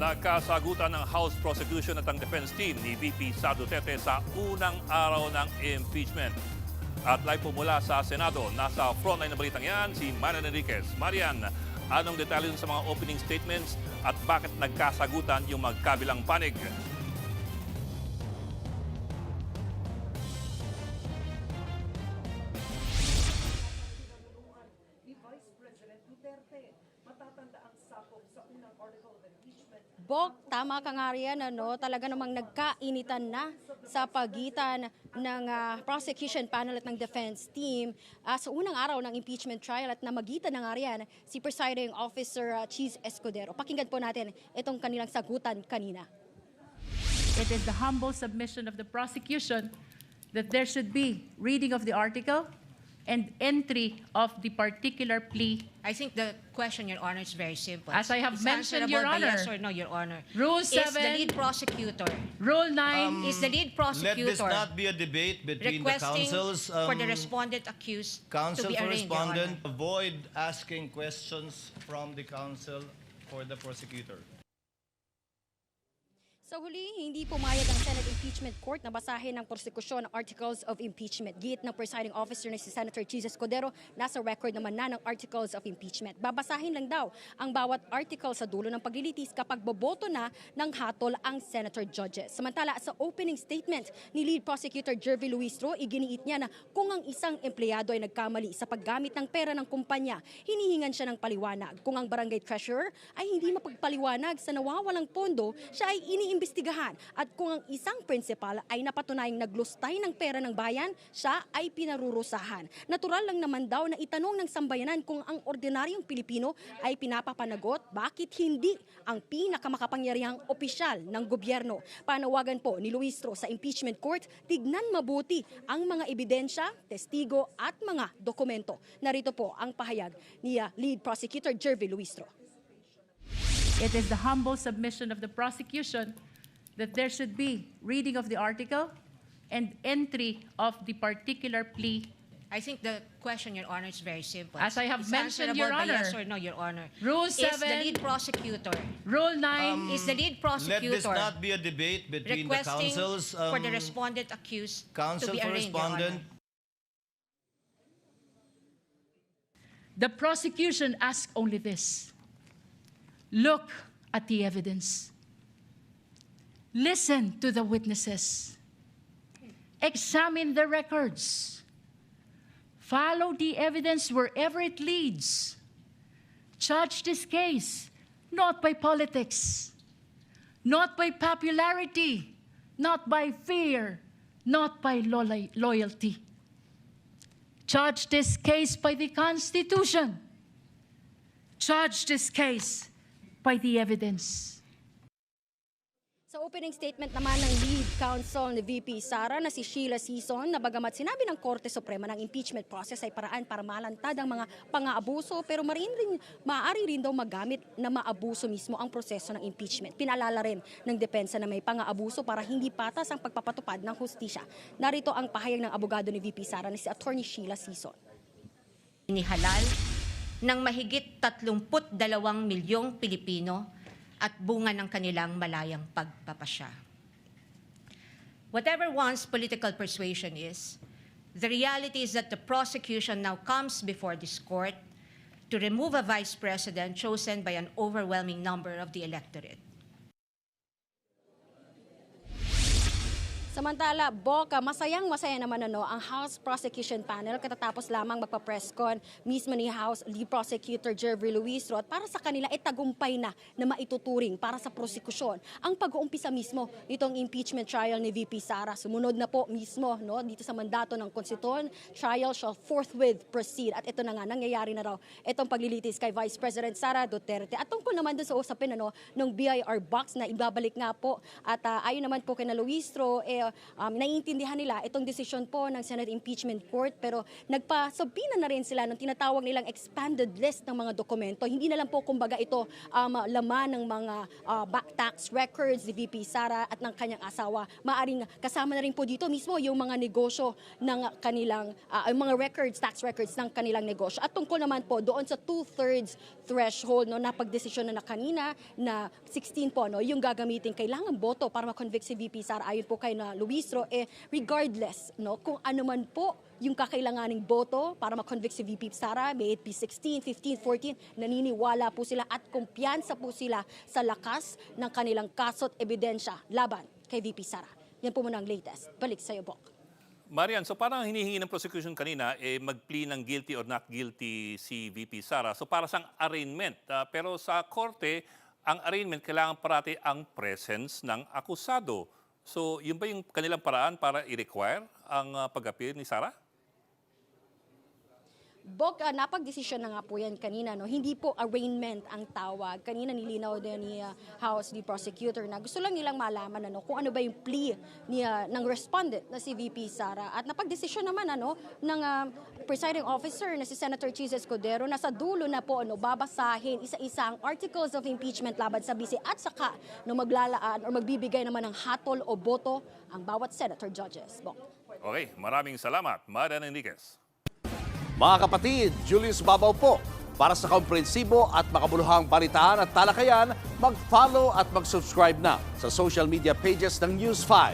Nagkasagutan ng House Prosecution at ang defense team ni VP Sara Duterte sa unang araw ng impeachment. At live po mula sa Senado, nasa frontline na balitang yan, si Marian Enriquez. Marian, anong detalye sa mga opening statements at bakit nagkasagutan yung magkabilang panig? Bok, tama ka nga riyan, talaga namang nagkainitan na sa pagitan ng prosecution panel at ng defense team sa unang araw ng impeachment trial at namagitan na nga riyan si Presiding Officer Cheese Escudero. Pakinggan po natin itong kanilang sagutan kanina. It is the humble submission of the prosecution that there should be reading of the article and entry of the particular plea. I think the question, Your Honor, is very simple. As I have It's mentioned, answerable Your by Honor. yes or no, Your Honor. Rule Is the 7, lead prosecutor, Rule 9, is the lead Let prosecutor this not be a debate between the requesting councils. for the respondent accused Counsel to be for arraigned, Your Honor? respondent, avoid asking questions from the counsel for the prosecutor. Sa huli, hindi pumayag ang Senate Impeachment Court na basahin ng prosekusyon ng Articles of Impeachment. Giit ng presiding officer na si Senator Cheese Escudero, nasa record naman na ng Articles of Impeachment. Babasahin lang daw ang bawat article sa dulo ng paglilitis kapag boboto na ng hatol ang senator judges. Samantala, sa opening statement ni Lead Prosecutor Jervy Luistro, iginiit niya na kung ang isang empleyado ay nagkamali sa paggamit ng pera ng kumpanya, hinihingan siya ng paliwanag. Kung ang barangay treasurer ay hindi mapagpaliwanag sa nawawalang pondo, siya ay iniimbestigahan. At kung ang isang principal ay napatunayang naglustay ng pera ng bayan, siya ay pinarurusahan. Natural lang naman daw na itanong ng sambayanan kung ang ordinaryong Pilipino ay pinapapanagot, bakit hindi ang pinakamakapangyarihang opisyal ng gobyerno. Panawagan po ni Luistro sa impeachment court, tignan mabuti ang mga ebidensya, testigo at mga dokumento. Narito po ang pahayag ni Lead Prosecutor Jervy Luistro. it is the humble submission of the prosecution that there should be reading of the article and entry of the particular plea. I think the question, Your Honor, is very simple. As I have It's mentioned, answerable Your by Honor. yes or no, Your Honor. Rule Is the 7, lead prosecutor, Rule 9, is the lead Let this prosecutor not be a debate between the requesting councils. for the respondent accused to Counsel be for arraigned, Your Honor? respondent, the prosecution asks only this. Look at the evidence. Listen to the witnesses. Examine the records. Follow the evidence wherever it leads. Judge this case not by politics, not by popularity, not by fear, not by loyalty. Judge this case by the Constitution. Judge this case by the evidence. Sa opening statement naman ng lead counsel ni VP Sara na si Sheila Sison, na bagamat sinabi ng Korte Suprema ng impeachment process ay paraan para malantad ang mga pang-aabuso, pero maaari rin daw magamit na maabuso mismo ang proseso ng impeachment. Pinalala rin ng depensa na may pang-aabuso para hindi patas ang pagpapatupad ng hustisya. Narito ang pahayag ng abogado ni VP Sara na si Attorney Sheila Sison. Inihalal ng mahigit 32 milyong Pilipino at bunga ng kanilang malayang pagpapasya. Whatever one's political persuasion is, the reality is that the prosecution now comes before this court to remove a vice president chosen by an overwhelming number of the electorate. Samantala, Boca, masayang-masaya naman ang House Prosecution Panel katatapos lamang magpa-presscon mismo ni House Lead Prosecutor Jervy Luistro at para sa kanila ay tagumpay na maituturing para sa prosekusyon ang pag-uumpisa mismo nitong impeachment trial ni VP Sara. Sumunod na po mismo dito sa mandato ng Konstitusyon, trial shall forthwith proceed. At ito na nga, nangyayari na raw itong paglilitis kay Vice President Sara Duterte. At tungkol naman dun sa usapin ng BIR box na ibabalik nga po at ayon naman po kay Luistro, naiintindihan nila itong desisyon po ng Senate Impeachment Court, pero nagpasabina na rin sila ng tinatawag nilang expanded list ng mga dokumento. Hindi na lang po kumbaga ito laman ng mga back tax records ni VP Sara at ng kanyang asawa. Maaring kasama na rin po dito mismo yung mga negosyo ng kanilang, mga records, tax records ng kanilang negosyo. At tungkol naman po doon sa 2/3 threshold, no, na pagdesisyon na kanina na 16 po, no, yung gagamitin kailangan boto para ma-convict si VP Sara ayon po kay na Luistro, regardless, no, kung ano man po yung kakailanganing boto para ma-convict si VP Sara, may it be 16, 15, 14, naniniwala po sila at kumpiyansa po sila sa lakas ng kanilang kaso't ebidensya laban kay VP Sara. Yan po muna ang latest. Balik sa iyo, Bok. Marian, so parang hinihingi ng prosecution kanina, mag-plea ng guilty or not guilty si VP Sara. So para sang arraignment. Pero sa korte, ang arraignment kailangan parati ang presence ng akusado. So yun ba yung kanilang paraan para i-require ang pag-appear ni Sara? Bok, napag-desisyon na nga po yan kanina. No? Hindi po arraignment ang tawag. Kanina nilinaw din ni House the Prosecutor na gusto lang nilang malaman kung ano ba yung plea ng respondent na si VP Sara. At napag-desisyon naman ng presiding officer na si Senator Chis Escudero na sa dulo na po babasahin isa-isa ang articles of impeachment laban sa BC at saka maglalaan o magbibigay naman ng hatol o boto ang bawat senator judges. Bok. Okay, maraming salamat, Marian Enriquez. Mga kapatid, Julius Babaw po. Para sa komprehensibo at makabuluhang balitaan at talakayan, mag-follow at mag-subscribe na sa social media pages ng News 5.